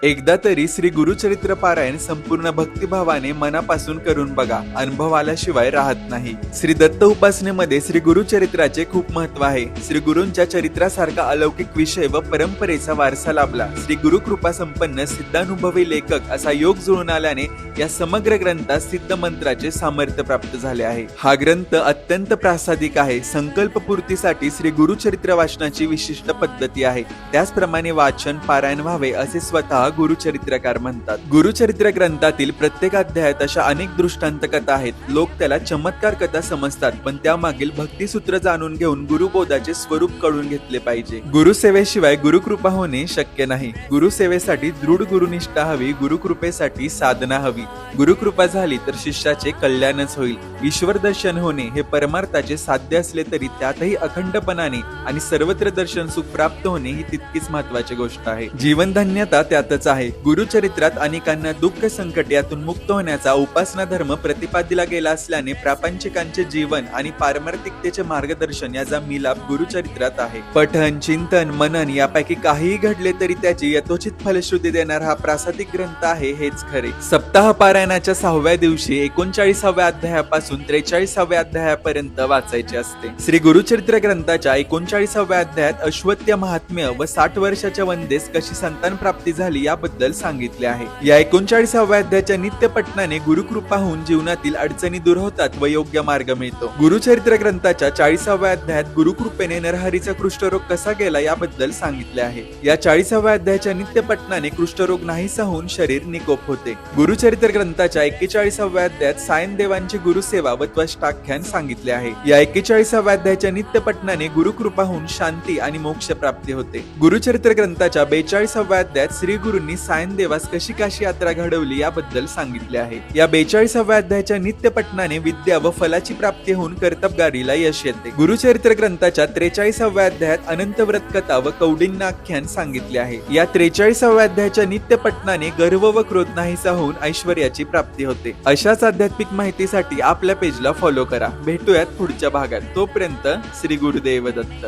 एकदा तरी श्री गुरुचरित्र पारायण संपूर्ण भक्तिभावाने मनापासून करून बघा, अनुभव आल्याशिवाय राहत नाही. श्री दत्त उपासनेमध्ये श्री गुरुचरित्राचे खूप महत्व आहे. श्री गुरूंच्या चरित्रासारखा अलौकिक विषय व परंपरेचा वारसा लाभला. श्री गुरुकृपा संपन्न सिद्धानुभवी लेखक असा योग जुळून आल्याने या समग्र ग्रंथात सिद्ध मंत्राचे सामर्थ्य प्राप्त झाले आहे. हा ग्रंथ अत्यंत प्रासादिक आहे. संकल्प पूर्तीसाठी श्री गुरुचरित्र वाचनाची विशिष्ट पद्धती आहे. त्याचप्रमाणे वाचन पारायण व्हावे असे स्वतः गुरुचरित्रकार म्हणतात. गुरुचरित्र ग्रंथातील प्रत्येक अध्यायात अशा अनेक दृष्टांत कथा आहेत. लोक त्याला चमत्कार कथा समजतात, पण त्यामागील भक्तिसूत्र जाणून घेऊन गुरुबोधाचे स्वरूप कळून घेतले पाहिजे. गुरुसेवेशिवाय गुरुकृपा होणे शक्य नाही. गुरुसेवेसाठी दृढ गुरुनिष्ठा हवी. गुरुकृपेसाठी साधना हवी. गुरुकृपा झाली तर शिष्याचे कल्याणच होईल. ईश्वर दर्शन होणे हे परमार्थाचे साध्य असले तरी त्यातही अखंडपणाने आणि सर्वत्र दर्शन सुख प्राप्त होणे ही तितकीच महत्वाची गोष्ट आहे. जीवनधन्यता त्यातच आहे. गुरुचरित्रात अनेकांना दुःख संकट यातून मुक्त होण्याचा उपासना धर्म प्रतिपादिला गेला असल्याने प्रापंचिकांचे जीवन आणि पारमार्थिकतेचे मार्गदर्शन याचा मिलाप गुरुचरित्रात आहे. पठन, चिंतन, मनन यापैकी काहीही घडले तरी त्याची यथोचित फलश्रुती देणारा हा प्रासादिक ग्रंथ आहे हेच खरे. सप्ताह पारायणाच्या 6व्या दिवशी 39व्या अध्यायापासून 43व्या अध्यायापर्यंत वाचायचे असते. श्री गुरुचरित्र ग्रंथाच्या 39व्या अध्यायात अश्वत्थ महात्म्य व 60 वर्षाच्या वंदेस कशी संतान प्राप्ती झाली याबद्दल सांगितले आहे. या 39व्या अध्यायाच्या नित्य पठणाने गुरुकृपा होऊन जीवनातील अडचणी दूर होतात व योग्य मार्ग मिळतो. गुरुचरित्र ग्रंथाच्या 40व्या अध्यायात गुरुकृपेने नरहरीचा कुष्ठरोग कसा गेला याबद्दल सांगितले आहे. या 40व्या अध्यायाच्या नित्य पठणाने कुष्ठरोग नाहीसा होऊन शरीर निकोप होते. गुरुचरित्र ग्रंथाच्या 41व्या अध्यायात सायनदेवांची गुरुसेवा व त्वष्टाख्यान सांगितले आहे. या 41व्या अध्यायाच्या नित्य पठणाने गुरुकृपा होऊन शांती आणि मोक्ष प्राप्ती होते. गुरुचरित्र ग्रंथाच्या 42व्या अध्यायात श्री गुरूंनी सायनदेवास कशी काशी यात्रा घडवली याबद्दल सांगितले आहे. या 42व्या अध्यायाच्या नित्य पठणाने विद्या व फलाची प्राप्ती होऊन कर्तबगारीला यश येते. गुरुचरित्र ग्रंथाच्या 43व्या अध्यायात अनंत व्रत कथा व कौंडिन्य आख्यान सांगितले आहे. या 43व्या अध्यायाच्या नित्य पठणाने गर्व व क्रोध नाहीसा होऊन ऐश्वर्याची प्राप्ती होते. अशाच आध्यात्मिक माहितीसाठी आपल्या पेजला फॉलो करा. भेटूयात पुढच्या भागात. तोपर्यंत श्री गुरुदेव दत्त.